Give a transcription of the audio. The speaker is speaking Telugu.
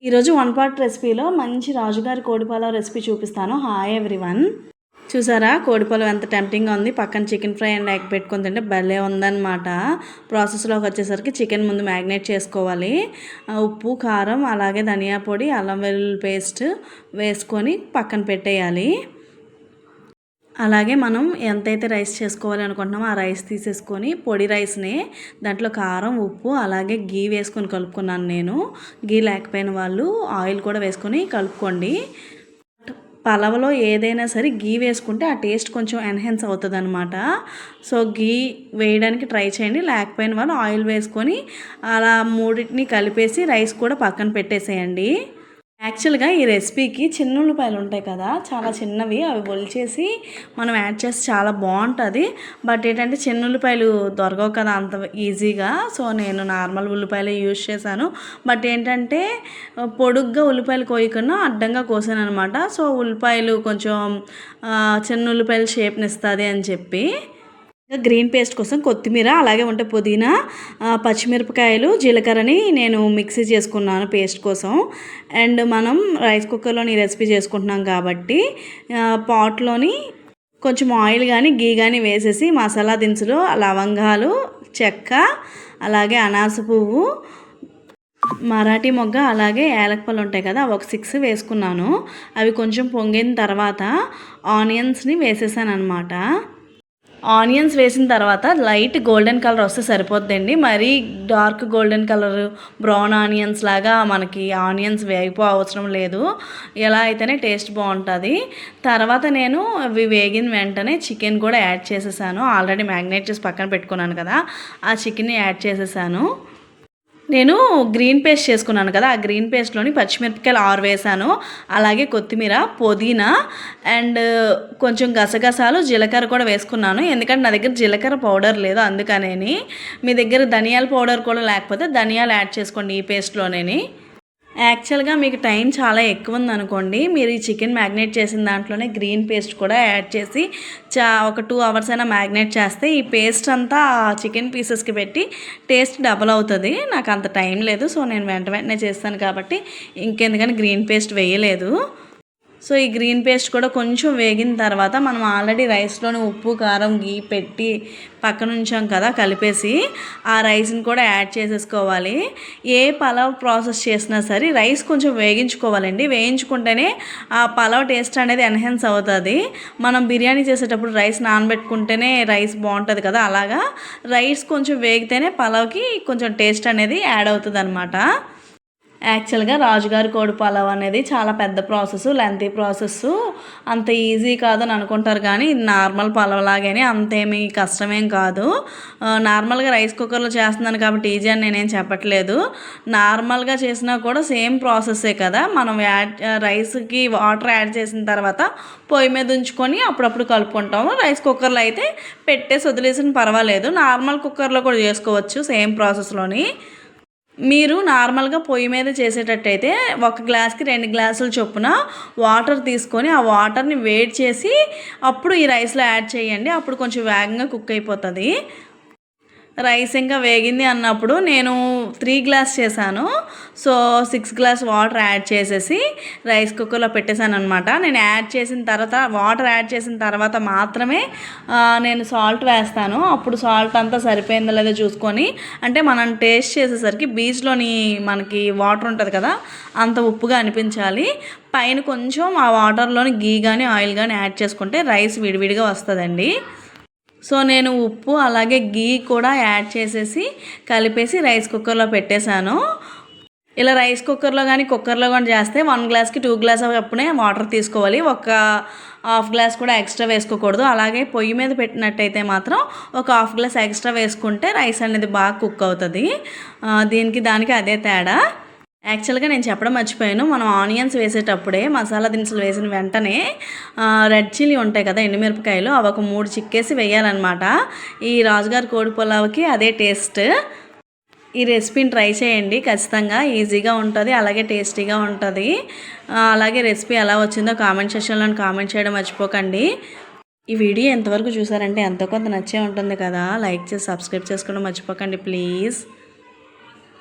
ఈరోజు వన్ పాట్ రెసిపీలో మంచి రాజుగారి కోడిపాలవ్ రెసిపీ చూపిస్తాను. Hi everyone. చూసారా కోడిపాలవ్ ఎంత టెంప్టింగ్గా ఉంది. పక్కన చికెన్ ఫ్రై అండ్ ఎగ్ పెట్టుకొని తింటే భలే ఉందన్నమాట. ప్రాసెస్లోకి వచ్చేసరికి చికెన్ ముందు మ్యాగ్నేట్ చేసుకోవాలి. ఉప్పు, కారం, అలాగే ధనియా పొడి, అల్లం వెల్లుల్లి పేస్ట్ వేసుకొని పక్కన పెట్టేయాలి. అలాగే మనం ఎంతైతే రైస్ చేసుకోవాలి అనుకుంటున్నామో ఆ రైస్ తీసేసుకొని పొడి రైస్ని దాంట్లో కారం, ఉప్పు, అలాగే గీ వేసుకొని కలుపుకున్నాను నేను. గీ లేకపోయిన వాళ్ళు ఆయిల్ కూడా వేసుకొని కలుపుకోండి. పలవలో ఏదైనా సరే గీ వేసుకుంటే ఆ టేస్ట్ కొంచెం ఎన్హాన్స్ అవుతుంది అనమాట. సో గీ వేయడానికి ట్రై చేయండి. లేకపోయిన వాళ్ళు ఆయిల్ వేసుకొని అలా మూడింటిని కలిపేసి రైస్ కూడా పక్కన పెట్టేసేయండి. యాక్చువల్గా ఈ రెసిపీకి చిన్న ఉల్లిపాయలు ఉంటాయి కదా, చాలా చిన్నవి, అవి ఒలిచేసి మనం యాడ్ చేస్తే చాలా బాగుంటుంది. బట్ ఏంటంటే చిన్న ఉల్లిపాయలు దొరకవు కదా అంత ఈజీగా. సో నేను నార్మల్ ఉల్లిపాయలే యూజ్ చేశాను. బట్ ఏంటంటే పొడుగ్గా ఉల్లిపాయలు కోయకుండా అడ్డంగా కోసాను అనమాట. సో ఉల్లిపాయలు కొంచెం చిన్న ఉల్లిపాయల షేప్ని ఇస్తుంది అని చెప్పి. గ్రీన్ పేస్ట్ కోసం కొత్తిమీర, అలాగే ఉంటే పుదీనా, పచ్చిమిరపకాయలు, జీలకర్రని నేను మిక్సీ చేసుకున్నాను పేస్ట్ కోసం. అండ్ మనం రైస్ కుక్కర్లోని రెసిపీ చేసుకుంటున్నాం కాబట్టి పాట్లోని కొంచెం ఆయిల్ కానీ గీ కానీ వేసేసి మసాలా దినుసులు, లవంగాలు, చెక్క, అలాగే అనాస పువ్వు, మరాఠీ మొగ్గ, అలాగే యాలక్కలు ఉంటాయి కదా, ఒక 6 వేసుకున్నాను. అవి కొంచెం పొంగిన తర్వాత ఆనియన్స్ని వేసేసాను అనమాట. ఆనియన్స్ వేసిన తర్వాత లైట్ గోల్డెన్ కలర్ వస్తే సరిపోద్దండి. మరీ dark golden colour brown onions లాగా మనకి ఆనియన్స్ వేగిపో అవసరం లేదు. ఎలా అయితేనే టేస్ట్ బాగుంటుంది. తర్వాత నేను అవి వేగిన వెంటనే చికెన్ కూడా యాడ్ చేసేసాను. ఆల్రెడీ మ్యాగ్నేట్ చేసి పక్కన పెట్టుకున్నాను కదా, ఆ చికెన్ని యాడ్ చేసేసాను. నేను గ్రీన్ పేస్ట్ చేసుకున్నాను కదా, ఆ గ్రీన్ పేస్ట్లోని పచ్చిమిరపకాయలు 6 వేసాను. అలాగే కొత్తిమీర, పుదీనా అండ్ కొంచెం గసగసాలు, జీలకర్ర కూడా వేసుకున్నాను. ఎందుకంటే నా దగ్గర జీలకర్ర పౌడర్ లేదు, అందుకనేని. మీ దగ్గర ధనియాల పౌడర్ కూడా లేకపోతే ధనియాలు యాడ్ చేసుకోండి ఈ పేస్ట్లోనేని. యాక్చువల్గా మీకు టైం చాలా ఎక్కువ ఉందనుకోండి, మీరు ఈ చికెన్ మ్యాగ్నేట్ చేసిన దాంట్లోనే గ్రీన్ పేస్ట్ కూడా యాడ్ చేసి ఒక 2 అవర్స్ అయినా మ్యాగ్నేట్ చేస్తే ఈ పేస్ట్ అంతా చికెన్ పీసెస్కి పెట్టి టేస్ట్ డబల్ అవుతుంది. నాకు అంత టైం లేదు, సో నేను వెంటనే చేస్తాను కాబట్టి ఇంకెందుకని గ్రీన్ పేస్ట్ వేయలేదు. సో ఈ గ్రీన్ పేస్ట్ కూడా కొంచెం వేగిన తర్వాత మనం ఆల్రెడీ రైస్లోని ఉప్పు, కారం, గీ పెట్టి పక్కన ఉంచాం కదా కలిపేసి, ఆ రైస్ని కూడా యాడ్ చేసేసుకోవాలి. ఏ పలావ్ ప్రాసెస్ చేసినా సరే రైస్ కొంచెం వేగించుకోవాలండి. వేయించుకుంటేనే ఆ పలావ్ టేస్ట్ అనేది ఎన్హాన్స్ అవుతుంది. మనం బిర్యానీ చేసేటప్పుడు రైస్ నానబెట్టుకుంటేనే రైస్ బాగుంటుంది కదా, అలాగా రైస్ కొంచెం వేగితేనే పలావ్కి కొంచెం టేస్ట్ అనేది యాడ్ అవుతుంది అనమాట. యాక్చువల్గా రాజుగారి కోడి పలావ్ అనేది చాలా పెద్ద ప్రాసెస్, లెంతీ ప్రాసెస్. అంత ఈజీ కాదని అనుకుంటారు కానీ నార్మల్ పలావ్ లాగానే అంతేమీ కష్టమేం కాదు. నార్మల్గా రైస్ కుక్కర్లో చేస్తున్నాను కాబట్టి ఈజీ అని నేనేం చెప్పట్లేదు. నార్మల్గా చేసినా కూడా సేమ్ ప్రాసెస్సే కదా. మనం రైస్కి వాటర్ యాడ్ చేసిన తర్వాత పొయ్యి మీద ఉంచుకొని అప్పుడప్పుడు కలుపుకుంటాము. రైస్ కుక్కర్లో అయితే పెట్టేసి వదిలేసిన పర్వాలేదు. నార్మల్ కుక్కర్లో కూడా చేసుకోవచ్చు సేమ్ ప్రాసెస్లోని. మీరు నార్మల్గా పొయ్యి మీద చేసేటట్టయితే 1 గ్లాస్కి 2 గ్లాసుల చొప్పున వాటర్ తీసుకొని ఆ వాటర్ని వేడి చేసి అప్పుడు ఈ రైస్లో యాడ్ చేయండి. అప్పుడు కొంచెం వేగంగా కుక్ అయిపోతుంది. రైస్ ఇంకా వేగింది అన్నప్పుడు నేను 3 గ్లాస్ చేశాను. సో 6 గ్లాస్ వాటర్ యాడ్ చేసేసి రైస్ కుక్కర్లో పెట్టేశాను అనమాట. నేను యాడ్ చేసిన తర్వాత వాటర్ యాడ్ చేసిన తర్వాత మాత్రమే నేను సాల్ట్ వేస్తాను. అప్పుడు సాల్ట్ అంతా సరిపోయిందో లేదో చూసుకొని, అంటే మనం టేస్ట్ చేసేసరికి బీచ్లోని మనకి వాటర్ ఉంటుంది కదా, అంత ఉప్పుగా అనిపించాలి. పైన కొంచెం ఆ వాటర్లోని గీ కానీ ఆయిల్ కానీ యాడ్ చేసుకుంటే రైస్ విడివిడిగా వస్తుందండి. సో నేను ఉప్పు అలాగే గీ కూడా యాడ్ చేసేసి కలిపేసి రైస్ కుక్కర్లో పెట్టేశాను. ఇలా రైస్ కుక్కర్లో కానీ కుక్కర్లో కానీ చేస్తే 1 గ్లాస్కి 2 గ్లాస్ అప్పుడే వాటర్ తీసుకోవాలి. ఒక హాఫ్ గ్లాస్ కూడా ఎక్స్ట్రా వేసుకోకూడదు. అలాగే పొయ్యి మీద పెట్టినట్టయితే మాత్రం ఒక హాఫ్ గ్లాస్ ఎక్స్ట్రా వేసుకుంటే రైస్ అనేది బాగా కుక్ అవుతుంది. దానికి అదే తేడా. యాక్చువల్గా నేను చెప్పడం మర్చిపోయాను, మనం ఆనియన్స్ వేసేటప్పుడే మసాలా దినుసులు వేసిన వెంటనే రెడ్ చిల్లీ ఉంటాయి కదా, ఎండుమిరపకాయలు, అవి ఒక 3 చిక్కేసి వేయాలన్నమాట. ఈ రాజుగారి కోడి పులావ్కి అదే టేస్ట్. ఈ రెసిపీని ట్రై చేయండి ఖచ్చితంగా. ఈజీగా ఉంటుంది, అలాగే టేస్టీగా ఉంటుంది. అలాగే రెసిపీ ఎలా వచ్చిందో కామెంట్ సెక్షన్లో కామెంట్ చేయడం మర్చిపోకండి. ఈ వీడియో ఎంతవరకు చూసారంటే ఎంతో కొంత నచ్చే ఉంటుంది కదా. లైక్ చేసి సబ్స్క్రైబ్ చేసుకోవడం మర్చిపోకండి ప్లీజ్.